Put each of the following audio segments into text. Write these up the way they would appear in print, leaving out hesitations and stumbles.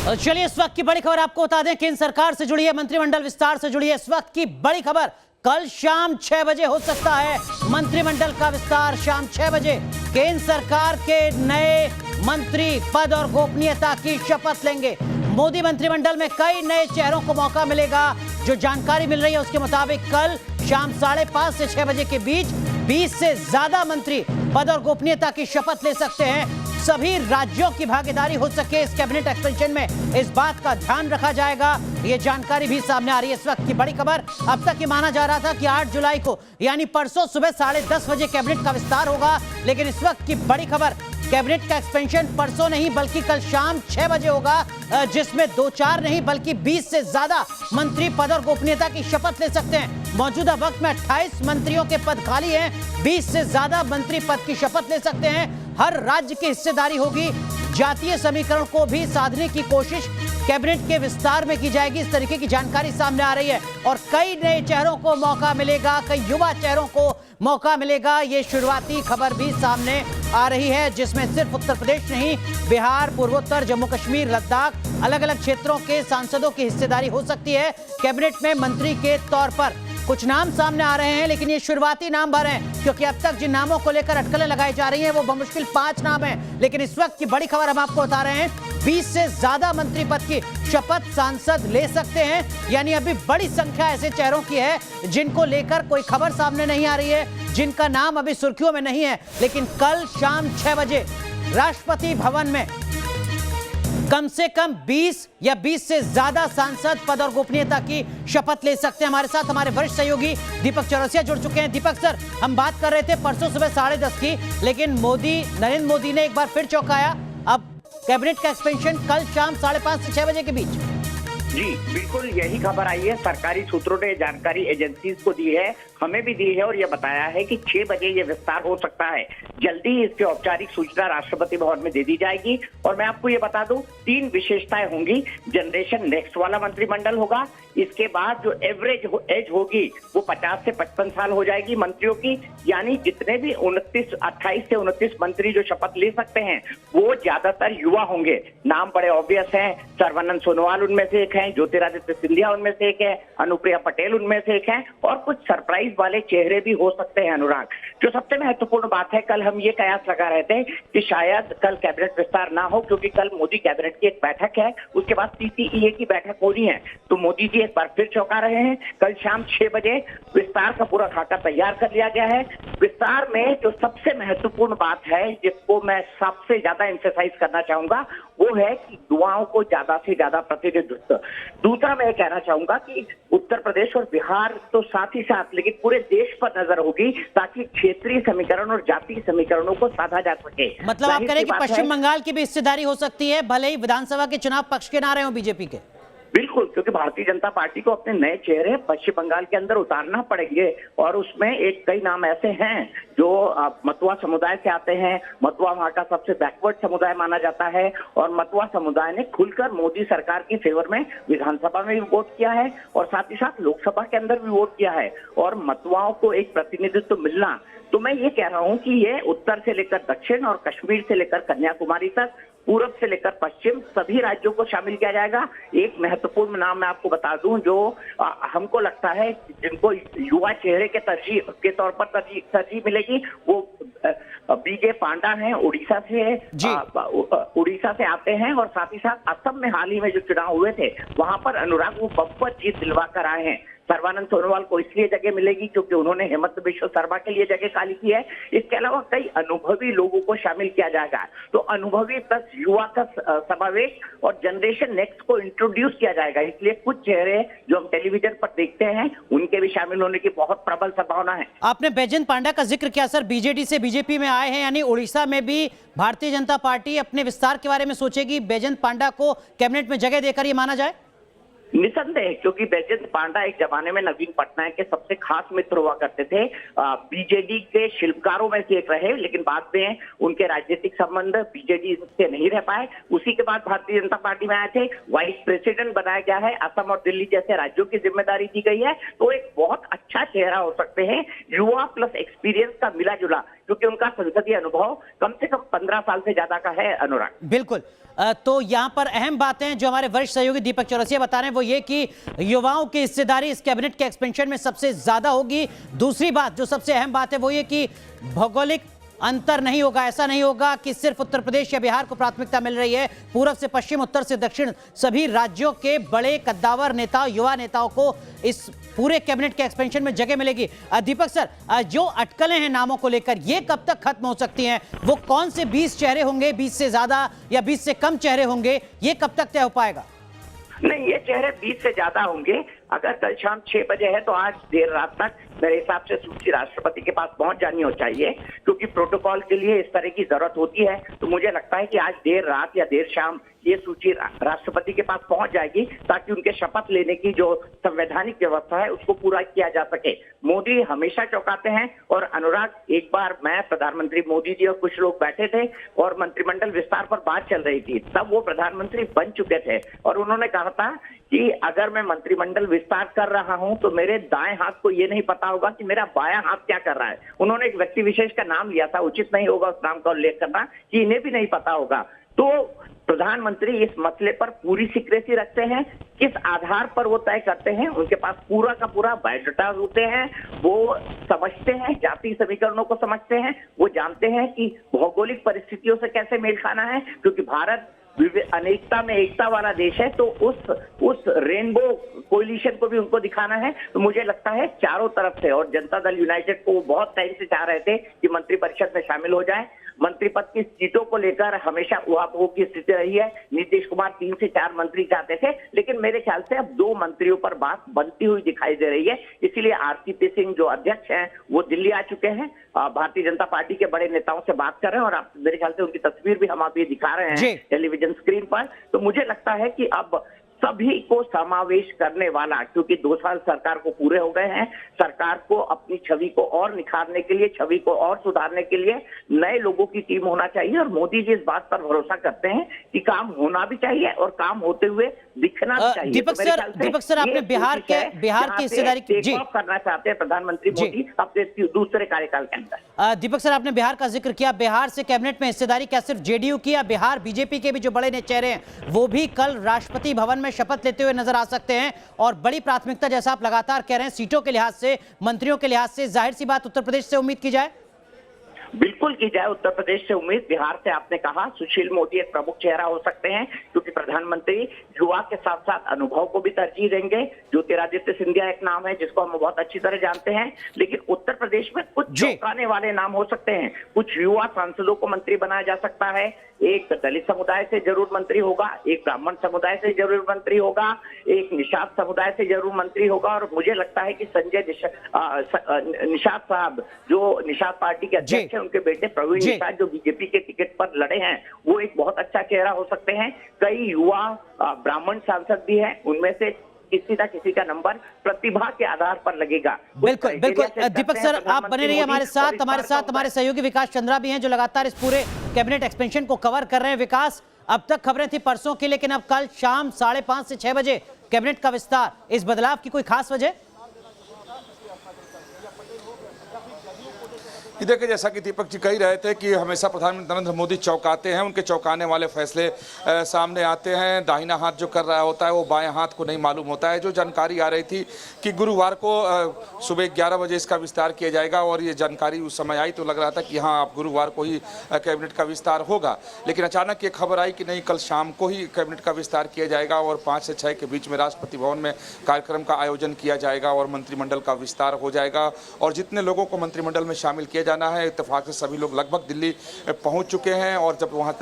चलिए इस वक्त की बड़ी खबर आपको बता दें, केंद्र सरकार से जुड़ी है, मंत्रिमंडल विस्तार से जुड़ी है। इस वक्त की बड़ी खबर, कल शाम 6 बजे हो सकता है मंत्रिमंडल का विस्तार। शाम 6 बजे केंद्र सरकार के नए मंत्री पद और गोपनीयता की शपथ लेंगे। मोदी मंत्रिमंडल में कई नए चेहरों को मौका मिलेगा। जो जानकारी मिल रही है उसके मुताबिक कल शाम 5:30 से 6 बजे के बीच 20 से ज्यादा मंत्री पद और गोपनीयता की शपथ ले सकते हैं। सभी राज्यों की भागीदारी हो सके इस कैबिनेट एक्सपेंशन में, इस बात का ध्यान रखा जाएगा। ये जानकारी भी सामने आ रही है। इस वक्त की बड़ी खबर, अब तक ये माना जा रहा था कि 8 जुलाई को यानी परसों सुबह 10:30 बजे कैबिनेट का विस्तार होगा, लेकिन इस वक्त की बड़ी खबर, कैबिनेट का एक्सपेंशन परसों नहीं बल्कि कल शाम 6 बजे होगा, जिसमें 2-4 नहीं बल्कि 20 से ज्यादा मंत्री पद और गोपनीयता की शपथ ले सकते हैं। मौजूदा वक्त में 28 मंत्रियों के पद खाली हैं, 20 से ज्यादा मंत्री पद की शपथ ले सकते हैं। हर राज्य की हिस्सेदारी होगी। जातीय समीकरण को भी साधने की कोशिश कैबिनेट के विस्तार में की जाएगी। इस तरीके की जानकारी सामने आ रही है और कई नए चेहरों को मौका मिलेगा, कई युवा चेहरों को मौका मिलेगा। ये शुरुआती खबर भी सामने आ रही है, जिसमें सिर्फ उत्तर प्रदेश नहीं, बिहार, पूर्वोत्तर, जम्मू कश्मीर, लद्दाख, अलग अलग क्षेत्रों के सांसदों की हिस्सेदारी हो सकती है कैबिनेट में मंत्री के तौर पर। कुछ नाम सामने आ रहे हैं, लेकिन ये शुरुआती नाम भर हैं, क्योंकि अब तक जिन नामों को लेकर अटकलें लगाई जा रही हैं वो बमुश्किल 5 नाम हैं। लेकिन इस वक्त की बड़ी खबर हम आपको बता रहे हैं, 20 से ज्यादा मंत्री पद की शपथ सांसद ले सकते हैं। यानी अभी बड़ी संख्या ऐसे चेहरों की है जिनको लेकर कोई खबर सामने नहीं आ रही है, जिनका नाम अभी सुर्खियों में नहीं है। लेकिन कल शाम 6 बजे राष्ट्रपति भवन में कम से कम 20 या 20 से ज्यादा सांसद पद और गोपनीयता की शपथ ले सकते हैं। हमारे साथ हमारे वरिष्ठ सहयोगी दीपक चौरसिया जुड़ चुके हैं। दीपक सर, हम बात कर रहे थे परसों सुबह 10:30 की, लेकिन नरेंद्र मोदी ने एक बार फिर चौंकाया। अब कैबिनेट का एक्सपेंशन कल शाम 5:30 से 6 बजे के बीच। जी बिल्कुल, यही खबर आई है। सरकारी सूत्रों ने जानकारी एजेंसीज को दी है, हमें भी दी है और यह बताया है कि 6 बजे ये विस्तार हो सकता है। जल्दी ही इसकी औपचारिक सूचना राष्ट्रपति भवन में दे दी जाएगी। और मैं आपको ये बता दूं, 3 विशेषताएं होंगी। जनरेशन नेक्स्ट वाला मंत्रिमंडल होगा, इसके बाद जो एवरेज एज होगी वो 50 से 55 साल हो जाएगी मंत्रियों की। यानी जितने भी 28 से 29 मंत्री जो शपथ ले सकते हैं वो ज्यादातर युवा होंगे। नाम बड़े ऑब्वियस हैं, सर्बानंद सोनोवाल उनमें से एक है, ज्योतिरादित्य सिंधिया उनमें से एक है, अनुप्रिया पटेल उनमें से एक है, और कुछ सरप्राइज वाले चेहरे भी हो सकते हैं। अनुराग, जो सबसे महत्वपूर्ण बात है, कल हम ये कयास लगा रहे थे कि शायद कल कैबिनेट विस्तार ना हो, क्योंकि कल मोदी कैबिनेट की एक बैठक है, उसके बाद CCEA की बैठक हो रही है। तो मोदी जी एक बार फिर चौंका रहे हैं। कल शाम 6 बजे विस्तार का पूरा खाका तैयार कर लिया गया है। विस्तार में जो सबसे महत्वपूर्ण बात है, जिसको मैं सबसे ज्यादा एम्फेसाइज करना चाहूंगा, वो है कि युवाओं को ज्यादा से ज्यादा प्रतिनिधित्व। दूसरा मैं कहना चाहूंगा कि उत्तर प्रदेश और बिहार तो साथ ही साथ, लेकिन पूरे देश पर नजर होगी, ताकि क्षेत्रीय समीकरण और जातीय समीकरणों को साधा जा सके। मतलब आप कह रहे हैं कि पश्चिम बंगाल की भी हिस्सेदारी हो सकती है, भले ही विधानसभा के चुनाव पक्ष के ना रहे हो बीजेपी के। बिल्कुल, क्योंकि भारतीय जनता पार्टी को अपने नए चेहरे पश्चिम बंगाल के अंदर उतारना पड़ेंगे, और उसमें कई नाम ऐसे हैं जो मतुआ समुदाय से आते हैं। मतुआ वहां का सबसे बैकवर्ड समुदाय माना जाता है, और मतुआ समुदाय ने खुलकर मोदी सरकार की फेवर में विधानसभा में भी वोट किया है और साथ ही साथ लोकसभा के अंदर भी वोट किया है। और मतुआओं को एक प्रतिनिधित्व मिलना, तो मैं ये कह रहा हूं कि ये उत्तर से लेकर दक्षिण और कश्मीर से लेकर कन्याकुमारी तक, पूरब से लेकर पश्चिम, सभी राज्यों को शामिल किया जाएगा। एक महत्वपूर्ण नाम मैं आपको बता दूं, जो हमको लगता है जिनको युवा चेहरे के तरजीह के तौर पर तरजीह मिलेगी, वो बीजे पांडा हैं, उड़ीसा से आते हैं, और साथ ही साथ असम में हाल ही में जो चुनाव हुए थे वहां पर अनुराग वो बम्पर जीत दिलवा कर आए हैं। सर्बानंद सोनोवाल को इसलिए जगह मिलेगी क्योंकि उन्होंने हेमंत बिश्व शर्मा के लिए जगह खाली की है। इसके अलावा कई अनुभवी लोगों को शामिल किया जाएगा। तो अनुभवी प्लस युवा का समावेश और जनरेशन नेक्स्ट को इंट्रोड्यूस किया जाएगा। इसलिए कुछ चेहरे जो हम टेलीविजन पर देखते हैं उनके भी शामिल होने की बहुत प्रबल संभावना है। आपने बैजयंत पांडा का जिक्र किया सर, बीजेडी से बीजेपी में आए हैं, यानी उड़ीसा में भी भारतीय जनता पार्टी अपने विस्तार के बारे में सोचेगी। बैजयंत पांडा को कैबिनेट में जगह देकर ये माना जाए? निसंदेह, क्योंकि बैजयंत पांडा एक जमाने में नवीन पटनायक के सबसे खास मित्र हुआ करते थे। बीजेडी के शिल्पकारों में से एक रहे, लेकिन बाद में उनके राजनीतिक संबंध बीजेडी से नहीं रह पाए। उसी के बाद भारतीय जनता पार्टी में आए थे, वाइस प्रेसिडेंट बनाया गया है, असम और दिल्ली जैसे राज्यों की जिम्मेदारी दी गई है। तो एक बहुत अच्छा चेहरा हो सकते हैं, युवा प्लस एक्सपीरियंस का मिला जुला। क्योंकि उनका संसदीय अनुभव कम से कम 15 साल से ज्यादा का है। अनुराग, बिल्कुल। तो यहां पर अहम बातें जो हमारे वरिष्ठ सहयोगी दीपक चौरसिया बता रहे हैं वो ये कि युवाओं की हिस्सेदारी इस कैबिनेट के एक्सपेंशन में सबसे ज्यादा होगी। दूसरी बात जो सबसे अहम बात है वो ये कि भौगोलिक अंतर नहीं होगा। ऐसा नहीं होगा कि सिर्फ उत्तर प्रदेश या बिहार को प्राथमिकता मिल रही है। पूर्व से पश्चिम, उत्तर से दक्षिण, सभी राज्यों के बड़े कद्दावर नेताओं, युवा नेताओं को इस पूरे कैबिनेट के एक्सपेंशन में जगह मिलेगी। दीपक सर, जो अटकलें हैं नामों को लेकर, ये कब तक खत्म हो सकती हैं? वो कौन से 20 चेहरे होंगे, 20 से ज्यादा या 20 से कम चेहरे होंगे, ये कब तक तय हो पाएगा? नहीं, ये चेहरे 20 से ज्यादा होंगे। अगर कल शाम 6 बजे है तो आज देर रात तक मेरे हिसाब से सूची राष्ट्रपति के पास पहुंच जानी हो चाहिए, क्योंकि प्रोटोकॉल के लिए इस तरह की जरूरत होती है। तो मुझे लगता है कि आज देर रात या देर शाम ये सूची राष्ट्रपति के पास पहुंच जाएगी, ताकि उनके शपथ लेने की जो संवैधानिक व्यवस्था है उसको पूरा किया जा सके। मोदी हमेशा चौंकाते हैं। और अनुराग, एक बार मैं, प्रधानमंत्री मोदी जी और कुछ लोग बैठे थे और मंत्रिमंडल विस्तार पर बात चल रही थी, तब वो प्रधानमंत्री बन चुके थे और उन्होंने कहा था कि अगर मैं मंत्रिमंडल विस्तार कर रहा हूं तो मेरे दाएं हाथ को ये नहीं पता होगा कि मेरा बायां हाथ क्या कर रहा है। उन्होंने एक व्यक्ति विशेष का नाम लिया था, उचित नहीं होगा उस नाम का उल्लेख करना, कि इन्हें भी नहीं पता होगा। तो प्रधानमंत्री इस मसले पर पूरी सीक्रेसी रखते हैं। किस आधार पर वो तय करते हैं, उनके पास पूरा का पूरा बायोडाटा होते हैं। वो समझते हैं, जातीय समीकरणों को समझते हैं। वो जानते हैं कि भौगोलिक परिस्थितियों से कैसे मेल खाना है, क्योंकि भारत अनेकता में एकता वाला देश है। तो उस रेनबो कोलिशन को भी उनको दिखाना है। तो मुझे लगता है चारों तरफ से, और जनता दल यूनाइटेड को बहुत टाइम से चाह रहे थे कि मंत्रिपरिषद में शामिल हो जाए। मंत्री पद की सीटों को लेकर हमेशा उहापोह की स्थिति रही है। नीतीश कुमार 3 से 4 मंत्री चाहते थे, लेकिन मेरे ख्याल से अब 2 मंत्रियों पर बात बनती हुई दिखाई दे रही है। इसीलिए आरसीपी सिंह जो अध्यक्ष हैं वो दिल्ली आ चुके हैं, भारतीय जनता पार्टी के बड़े नेताओं से बात कर रहे हैं, और आप मेरे ख्याल से उनकी तस्वीर भी हम अभी दिखा रहे हैं टेलीविजन स्क्रीन पर। तो मुझे लगता है कि अब सभी को समावेश करने वाला, क्योंकि 2 साल सरकार को पूरे हो गए हैं, सरकार को अपनी छवि को और निखारने के लिए, छवि को और सुधारने के लिए नए लोगों की टीम होना चाहिए। और मोदी जी इस बात पर भरोसा करते हैं कि काम होना भी चाहिए और काम होते हुए दिखना भी चाहिए। दीपक सर, आपने बिहार की हिस्सेदारी टेक ऑफ करना चाहते हैं प्रधानमंत्री मोदी अपने दूसरे कार्यकाल के अंदर। दीपक सर, आपने बिहार का जिक्र किया। बिहार से कैबिनेट में हिस्सेदारी क्या सिर्फ जेडीयू की, या बिहार बीजेपी के भी जो बड़े चेहरे हैं वो भी कल राष्ट्रपति भवन में शपथ लेते हुए नजर आ सकते हैं? और बड़ी प्राथमिकता, जैसा आप लगातार कह रहे हैं, सीटों के लिहाज से, मंत्रियों के लिहाज से, जाहिर सी बात उत्तर प्रदेश से उम्मीद की जाए? बिल्कुल की जाए उत्तर प्रदेश से उम्मीद। बिहार से आपने कहा सुशील मोदी एक प्रमुख चेहरा हो सकते हैं, क्योंकि प्रधानमंत्री युवा के साथ साथ अनुभव को भी तरजीह देंगे। ज्योतिरादित्य सिंधिया एक नाम है जिसको हम बहुत अच्छी तरह जानते हैं। लेकिन उत्तर प्रदेश में कुछ चौंकाने वाले नाम हो सकते हैं। कुछ युवा सांसदों को मंत्री बनाया जा सकता है। एक दलित समुदाय से जरूर मंत्री होगा, एक ब्राह्मण समुदाय से जरूर मंत्री होगा, एक निषाद समुदाय से जरूर मंत्री होगा। और मुझे लगता है कि संजय निषाद साहब, जो निषाद पार्टी के अध्यक्ष हैं, उनके बेटे प्रवीण निषाद जो बीजेपी के टिकट पर लड़े हैं, वो एक बहुत अच्छा चेहरा हो सकते हैं। कई युवा ब्राह्मण सांसद भी हैं, उनमें से किसी ना किसी का नंबर प्रतिभा के आधार पर लगेगा। बिल्कुल बिल्कुल। दीपक सर, आप बने रहिए हमारे साथ हमारे सहयोगी विकास चंद्रा भी हैं जो लगातार इस पूरे कैबिनेट एक्सपेंशन को कवर कर रहे हैं। विकास, अब तक खबरें थी परसों की, लेकिन अब कल शाम 5:30 से 6 बजे कैबिनेट का विस्तार, इस बदलाव की कोई खास वजह? देखिए, जैसा कि दीपक जी कह रहे थे कि हमेशा प्रधानमंत्री नरेंद्र मोदी चौंकाते हैं, उनके चौंकाने वाले फैसले सामने आते हैं। दाहिना हाथ जो कर रहा होता है वो बाएं हाथ को नहीं मालूम होता है। जो जानकारी आ रही थी कि गुरुवार को सुबह 11 बजे इसका विस्तार किया जाएगा, और ये जानकारी उस समय आई तो लग रहा था कि हाँ, अब गुरुवार को ही कैबिनेट का विस्तार होगा। लेकिन अचानक ये खबर आई कि नहीं, कल शाम को ही कैबिनेट का विस्तार किया जाएगा और 5 से 6 के बीच में राष्ट्रपति भवन में कार्यक्रम का आयोजन किया जाएगा और मंत्रिमंडल का विस्तार हो जाएगा। और जितने लोगों को मंत्रिमंडल में शामिल किया जाना है, इत्तेफाक से सभी लोग लगभग दिल्ली पहुंच चुके हैं। और जब वहां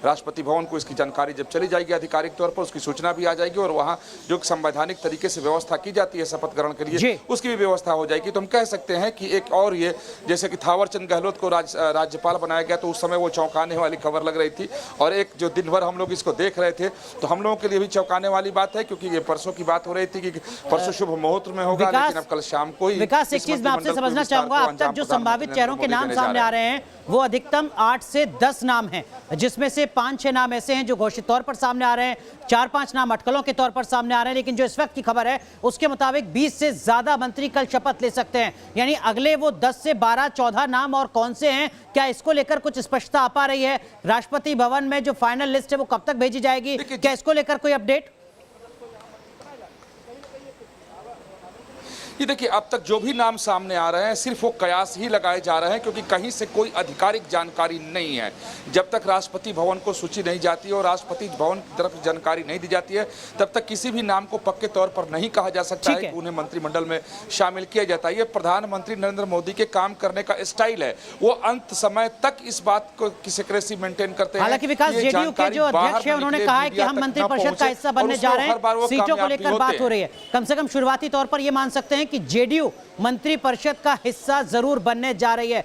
राष्ट्रपति भवन को इसकी जानकारी जब चली जाएगी आधिकारिक तौर पर, उसकी सूचना भी आ जाएगी और वहां जो संवैधानिक तरीके से व्यवस्था की जाती है शपथ ग्रहण के लिए, उसकी भी व्यवस्था हो जाएगी। तो हम कह सकते हैं कि एक और ये, जैसे कि थावरचंद गहलोत को राज्यपाल बनाया गया तो उस समय वो चौंकाने वाली खबर लग रही थी, और एक जो दिन भर हम लोग इसको देख रहे थे तो हम लोगों के लिए भी चौंकाने वाली बात है, क्योंकि ये परसों की बात हो रही थी कि परसों शुभ मुहूर्त में होगा, लेकिन अब कल शाम को ही। विकास, एक चीज मैं आपसे समझना चाहूंगा, अब तक जो संभावित नरेंद्र चेहरों के मोदी नाम देने जा सामने आ रहे हैं वो अधिकतम 8 से 10 नाम हैं, जिसमें से 5-6 नाम ऐसे हैं जो घोषित तौर पर सामने आ रहे हैं, 4-5 नाम अटकलों के तौर पर सामने आ रहे हैं। लेकिन जो इस वक्त की खबर है उसके मुताबिक 20 से ज्यादा मंत्री कल शपथ ले सकते हैं, यानी अगले वो 10 से 12-14 नाम और कौन से हैं, क्या इसको लेकर कुछ स्पष्टता आ पा रही है? राष्ट्रपति भवन में जो फाइनल लिस्ट है वो कब तक भेजी जाएगी, क्या इसको लेकर कोई अपडेट? ये देखिए, अब तक जो भी नाम सामने आ रहे हैं सिर्फ वो कयास ही लगाए जा रहे हैं, क्योंकि कहीं से कोई आधिकारिक जानकारी नहीं है। जब तक राष्ट्रपति भवन को सूची नहीं जाती है और राष्ट्रपति भवन की तरफ जानकारी नहीं दी जाती है, तब तक किसी भी नाम को पक्के तौर पर नहीं कहा जा सकता है कि उन्हें मंत्रिमंडल में शामिल किया जाता है। ये प्रधानमंत्री नरेंद्र मोदी के काम करने का स्टाइल है, वो अंत समय तक इस बात को की सिक्रेसी मेंटेन करते हैं। हालांकि विकास, जेडीयू के जो अध्यक्ष है उन्होंने कहा है कि हम मंत्रिपरिषद का हिस्सा बनने जा रहे हैं, सीटों को लेकर बात हो रही है। कम से कम शुरुआती तौर पर यह मान सकते हैं कि जेडीयू मंत्रिपरिषद का हिस्सा जरूर बनने जा रही है।